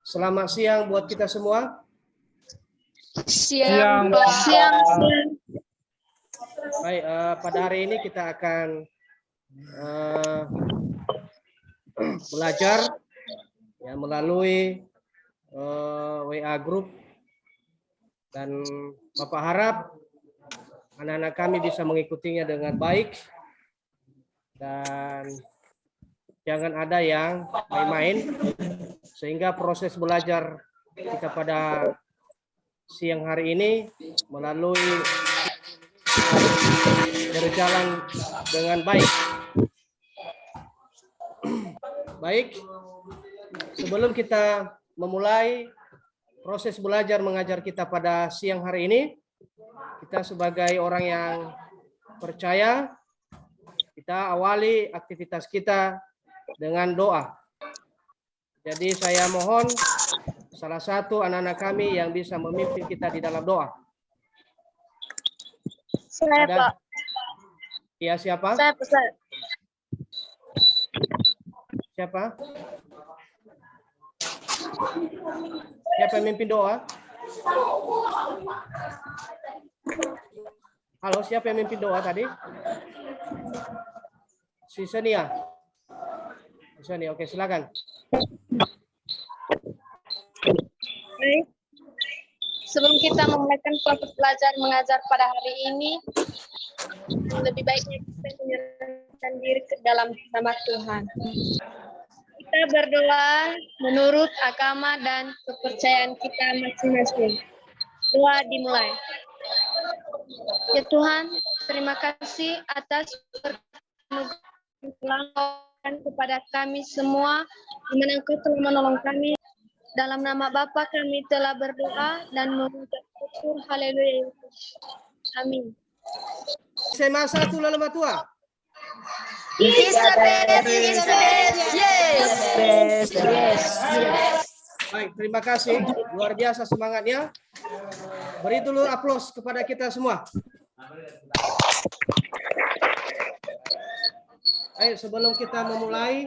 Selamat siang buat kita semua. Siang. Baik, pada hari ini kita akan belajar ya, melalui WA Group, dan Bapak harap anak-anak kami bisa mengikutinya dengan baik dan jangan ada yang main-main, sehingga proses belajar kita pada siang hari ini melalui berjalan dengan baik. Baik, sebelum kita memulai proses belajar mengajar kita pada siang hari ini, kita sebagai orang yang percaya, kita awali aktivitas kita dengan doa. Jadi saya mohon salah satu anak-anak kami yang bisa memimpin kita di dalam doa. Saya, Ada? Pak. Ya, siapa? Saya. Siapa? Siapa yang memimpin doa? Halo, siapa yang memimpin doa tadi? Si Senia. Senia, oke, silakan. Baik. Sebelum kita memulaikan proses belajar mengajar pada hari ini, lebih baiknya kita menyerahkan diri ke dalam nama Tuhan. Kita berdoa menurut agama dan kepercayaan kita masing-masing. Doa dimulai. Ya Tuhan, terima kasih atas pertolongan kepada kami semua, di mana Engkau telah menolong kami. Dalam nama Bapa kami telah berdoa dan mengucap syukur. Haleluya. Amin. SMA 1 lalu matua. Yes. Baik, terima kasih. Luar biasa semangatnya. Beri dulu aplaus kepada kita semua. Ayo, sebelum kita memulai,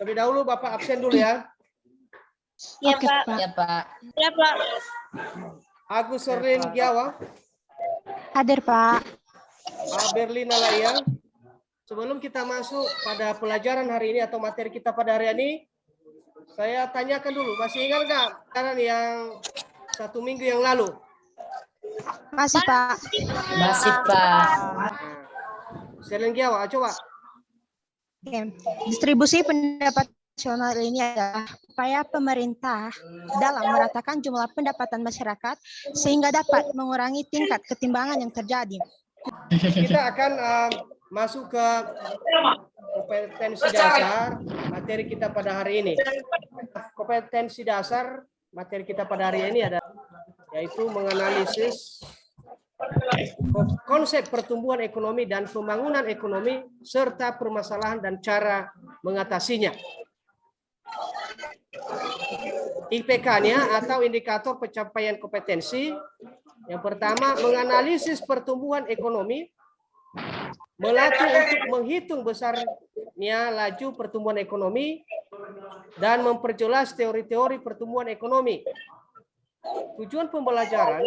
terlebih dahulu Bapak absen dulu ya. Ya, Pak. Ya, Pak. Ya, Pak. Agus Serlin Giawa. Hadir, Pak. Berlina Laia. Sebelum kita masuk pada pelajaran hari ini atau materi kita pada hari ini, saya tanyakan dulu, masih ingat nggak pelajaran yang 1 minggu yang lalu? Masih, Pak. Masih, Pak. Serlin Giawa, coba. Oke. Distribusi pendapat nasional ini adalah upaya pemerintah dalam meratakan jumlah pendapatan masyarakat sehingga dapat mengurangi tingkat ketimbangan yang terjadi. Kita akan masuk ke kompetensi dasar materi kita pada hari ini. Kompetensi dasar materi kita pada hari ini adalah yaitu menganalisis konsep pertumbuhan ekonomi dan pembangunan ekonomi serta permasalahan dan cara mengatasinya. IPK-nya atau indikator pencapaian kompetensi. Yang pertama, menganalisis pertumbuhan ekonomi, melatih untuk menghitung besarnya laju pertumbuhan ekonomi, dan memperjelas teori-teori pertumbuhan ekonomi. Tujuan pembelajaran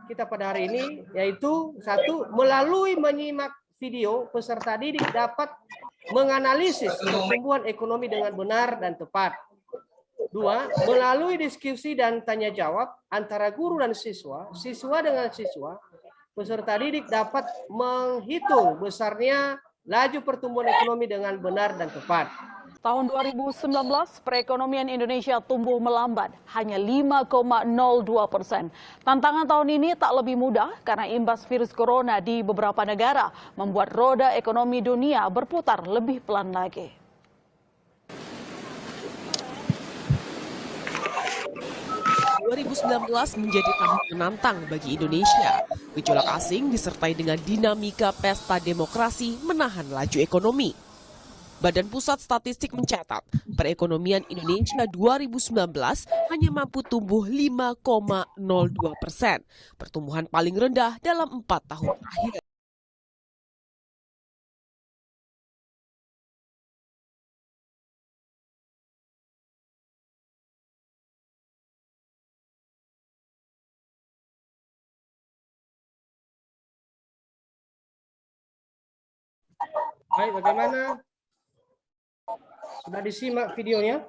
kita pada hari ini yaitu 1, melalui menyimak video, peserta didik dapat menganalisis pertumbuhan ekonomi dengan benar dan tepat. 2, melalui diskusi dan tanya jawab antara guru dan siswa, siswa dengan siswa, peserta didik dapat menghitung besarnya laju pertumbuhan ekonomi dengan benar dan tepat. Tahun 2019, perekonomian Indonesia tumbuh melambat, hanya 5,02%. Tantangan tahun ini tak lebih mudah karena imbas virus corona di beberapa negara membuat roda ekonomi dunia berputar lebih pelan lagi. Menjadi tahun menantang bagi Indonesia. Gejolak asing disertai dengan dinamika pesta demokrasi menahan laju ekonomi. Badan Pusat Statistik mencatat, perekonomian Indonesia 2019 hanya mampu tumbuh 5,02%, pertumbuhan paling rendah dalam 4 tahun terakhir. Baik, bagaimana? Sudah disimak videonya?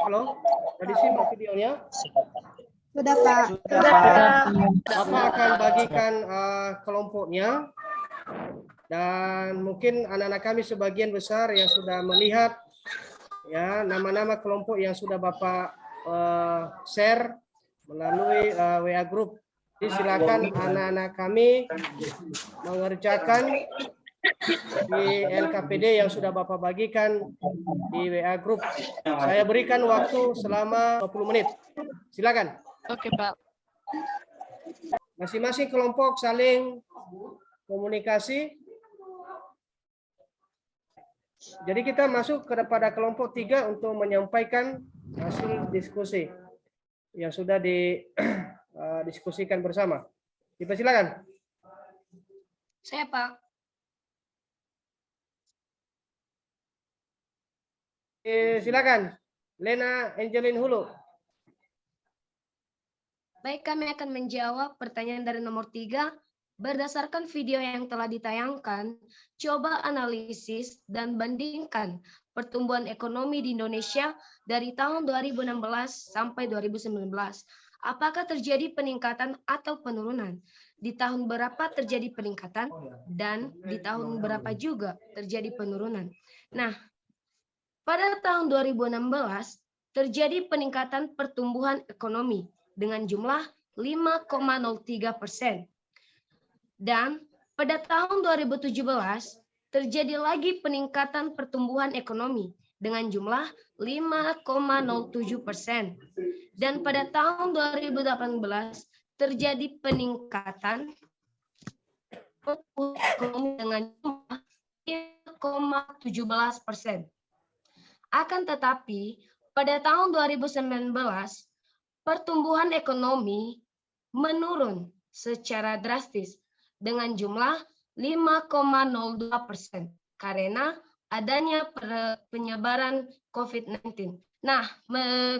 Halo, sudah disimak videonya? Sudah, Pak. Bapak akan bagikan kelompoknya, dan mungkin anak-anak kami sebagian besar yang sudah melihat ya nama-nama kelompok yang sudah Bapak share melalui WA Group. Jadi silakan anak-anak kami mengerjakan di LKPD yang sudah Bapak bagikan di WA Group. Saya berikan waktu selama 20 menit. Silakan. Oke, Pak. Masing-masing kelompok saling komunikasi. Jadi kita masuk kepada kelompok 3 untuk menyampaikan hasil diskusi yang sudah didiskusikan bersama. Dipersilakan. Saya, Pak. Silakan, Lena Angelin Hulu. Baik, kami akan menjawab pertanyaan dari nomor 3. Berdasarkan video yang telah ditayangkan, coba analisis dan bandingkan pertumbuhan ekonomi di Indonesia dari tahun 2016 sampai 2019. Apakah terjadi peningkatan atau penurunan? Di tahun berapa terjadi peningkatan dan di tahun berapa juga terjadi penurunan? Nah, pada tahun 2016 terjadi peningkatan pertumbuhan ekonomi dengan jumlah 5,03%. Dan pada tahun 2017 terjadi lagi peningkatan pertumbuhan ekonomi dengan jumlah 5,07%. Dan pada tahun 2018 terjadi peningkatan pertumbuhan ekonomi dengan jumlah 5,17%. Akan tetapi pada tahun 2019 pertumbuhan ekonomi menurun secara drastis dengan jumlah 5,02% karena adanya penyebaran COVID-19. Nah,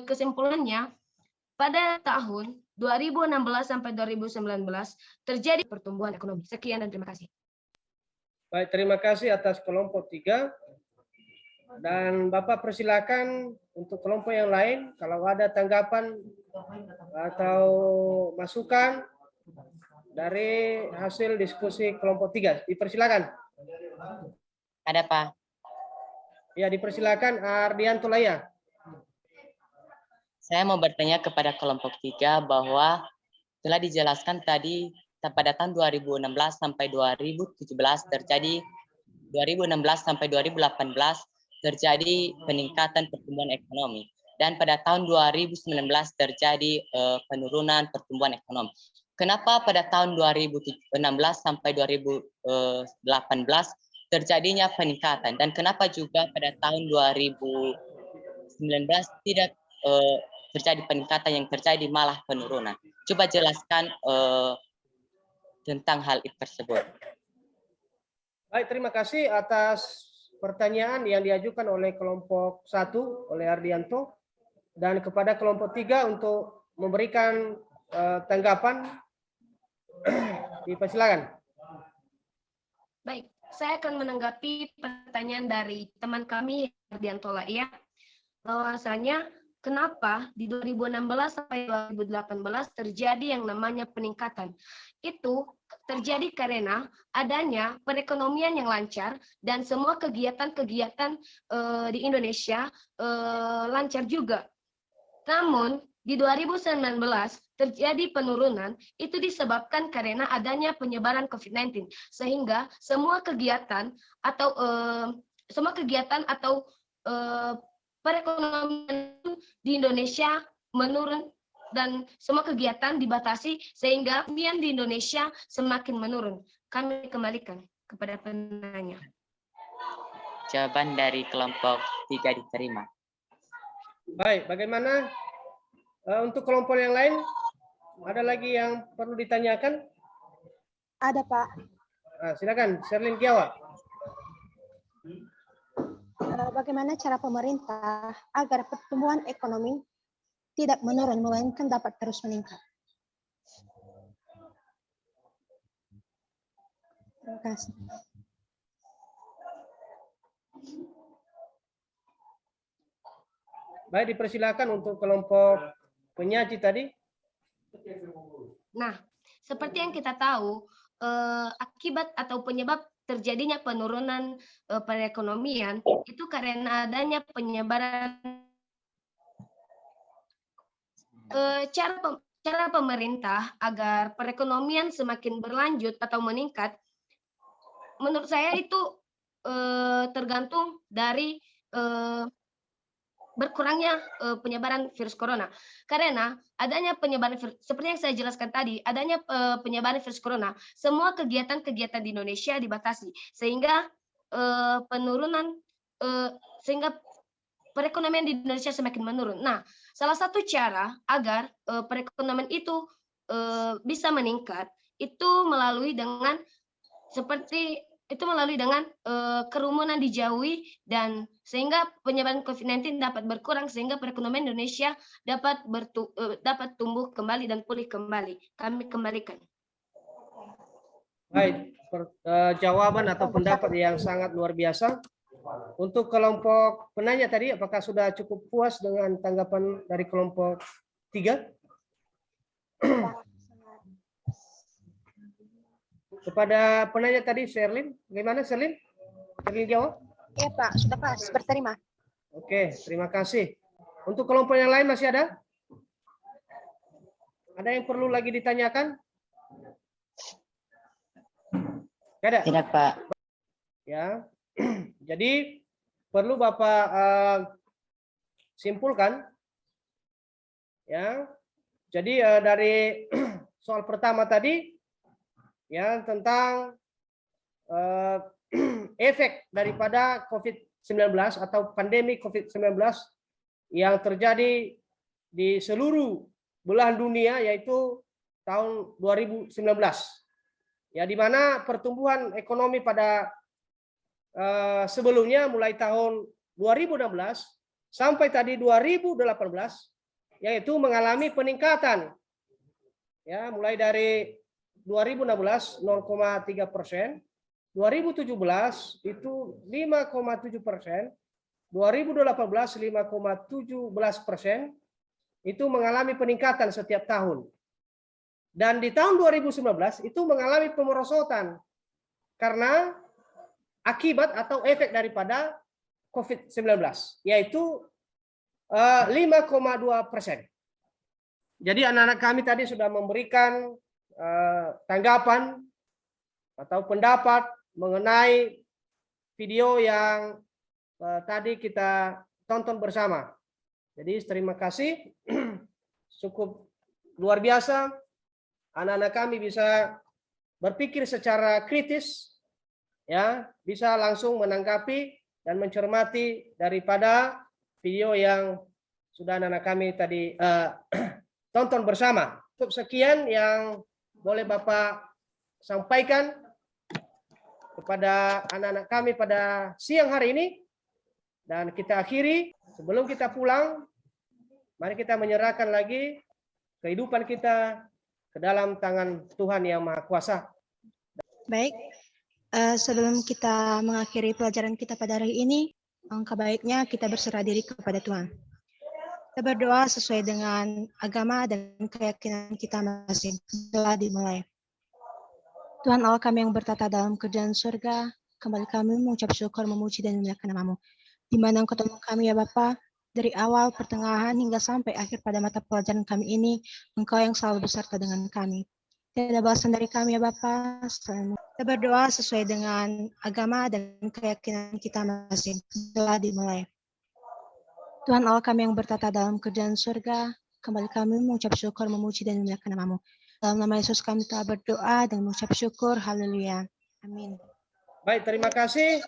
kesimpulannya pada tahun 2016 sampai 2019 terjadi pertumbuhan ekonomi. Sekian dan terima kasih. Baik, terima kasih atas kelompok 3. Dan Bapak persilakan untuk kelompok yang lain kalau ada tanggapan atau masukan dari hasil diskusi kelompok 3. Dipersilakan. Ada, Pak. Ya, dipersilakan Ardianto Laya. Saya mau bertanya kepada kelompok 3 bahwa telah dijelaskan tadi pada tahun 2016 sampai 2017 terjadi 2016 sampai 2018 terjadi peningkatan pertumbuhan ekonomi dan pada tahun 2019 terjadi penurunan pertumbuhan ekonomi. Kenapa pada tahun 2016 sampai 2018 terjadinya peningkatan dan kenapa juga pada tahun 2019 tidak terjadi peningkatan, yang terjadi malah penurunan? Coba jelaskan tentang hal itu tersebut. Baik, terima kasih atas pertanyaan yang diajukan oleh kelompok 1 oleh Ardianto dan kepada kelompok 3 untuk memberikan tanggapan. Dipersilakan. Baik, saya akan menanggapi pertanyaan dari teman kami Ardianto Laya. Bahwasanya kenapa di 2016 sampai 2018 terjadi yang namanya peningkatan? Itu terjadi karena adanya perekonomian yang lancar dan semua kegiatan-kegiatan di Indonesia lancar juga. Namun di 2019 terjadi penurunan, itu disebabkan karena adanya penyebaran COVID-19 sehingga semua kegiatan atau perekonomian di Indonesia menurun dan semua kegiatan dibatasi sehingga perekonomian di Indonesia semakin menurun. Kami kembalikan kepada penanya. Jawaban dari kelompok 3 diterima. Baik, bagaimana untuk kelompok yang lain? Ada lagi yang perlu ditanyakan? Ada, Pak. Silakan, Sherlyn Kiawa. Bagaimana cara pemerintah agar pertumbuhan ekonomi tidak menurun, melainkan dapat terus meningkat? Terima kasih. Baik, dipersilakan untuk kelompok penyaji tadi. Nah, seperti yang kita tahu, akibat atau penyebab terjadinya penurunan perekonomian itu karena adanya penyebaran cara pemerintah agar perekonomian semakin berlanjut atau meningkat. Menurut saya itu tergantung dari berkurangnya penyebaran virus corona. Karena adanya penyebaran seperti yang saya jelaskan tadi, adanya penyebaran virus corona, semua kegiatan-kegiatan di Indonesia dibatasi sehingga sehingga perekonomian di Indonesia semakin menurun. Nah, salah satu cara agar perekonomian itu bisa meningkat itu melalui dengan kerumunan dijauhi dan sehingga penyebaran COVID-19 dapat berkurang sehingga perekonomian Indonesia dapat tumbuh kembali dan pulih kembali. Kami kembalikan. Baik, jawaban atau pendapat yang sangat luar biasa. Untuk kelompok penanya tadi, apakah sudah cukup puas dengan tanggapan dari kelompok 3? Kepada penanya tadi, Sherlyn, bagaimana Sherlyn? Sherlyn jawab? Iya Pak, sudah pas, berterima. Oke, terima kasih. Untuk kelompok yang lain masih ada? Ada yang perlu lagi ditanyakan? Tidak ada? Tidak, Pak. Ya, jadi perlu Bapak simpulkan. Ya, jadi dari soal pertama tadi, ya tentang efek daripada COVID-19 atau pandemi COVID-19 yang terjadi di seluruh belahan dunia yaitu tahun 2019. Ya, di mana pertumbuhan ekonomi pada sebelumnya mulai tahun 2016 sampai tadi 2018 yaitu mengalami peningkatan. Ya, mulai dari 2016 0,3%, 2017 itu 5,7%, 2018 5,17% itu mengalami peningkatan setiap tahun. Dan di tahun 2019 itu mengalami pemerosotan karena akibat atau efek daripada COVID-19 yaitu 5,2%. Jadi anak-anak kami tadi sudah memberikan tanggapan atau pendapat mengenai video yang tadi kita tonton bersama. Jadi terima kasih, cukup luar biasa. Anak-anak kami bisa berpikir secara kritis, ya, bisa langsung menanggapi dan mencermati daripada video yang sudah anak-anak kami tadi tonton bersama. Cukup sekian yang boleh Bapak sampaikan kepada anak-anak kami pada siang hari ini. Dan kita akhiri, sebelum kita pulang, mari kita menyerahkan lagi kehidupan kita ke dalam tangan Tuhan Yang Maha Kuasa. Baik, sebelum kita mengakhiri pelajaran kita pada hari ini, alangkah baiknya kita berserah diri kepada Tuhan. Kita berdoa sesuai dengan agama dan keyakinan kita masing-masing. Telah dimulai. Tuhan Allah kami yang bertata dalam kerajaan surga, kembali kami mengucap syukur, memuji dan memuliakan nama-Mu. Di mana Engkau tolong kami ya Bapa, dari awal, pertengahan, hingga sampai akhir pada mata pelajaran kami ini, Engkau yang selalu beserta dengan kami. Tidak ada balasan dari kami ya Bapa. Kita berdoa sesuai dengan agama dan keyakinan kita masing-masing. Telah dimulai. Tuhan Allah kami yang bertata dalam kerajaan surga, kembali kami mengucap syukur, memuji dan memuliakan nama-Mu. Dalam nama Yesus kami telah berdoa dan mengucap syukur. Haleluya. Amin. Baik, terima kasih.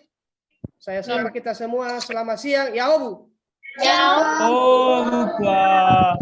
Saya sapa kita semua. Selamat siang. Ya, Bu. Ya. Oh, lupa.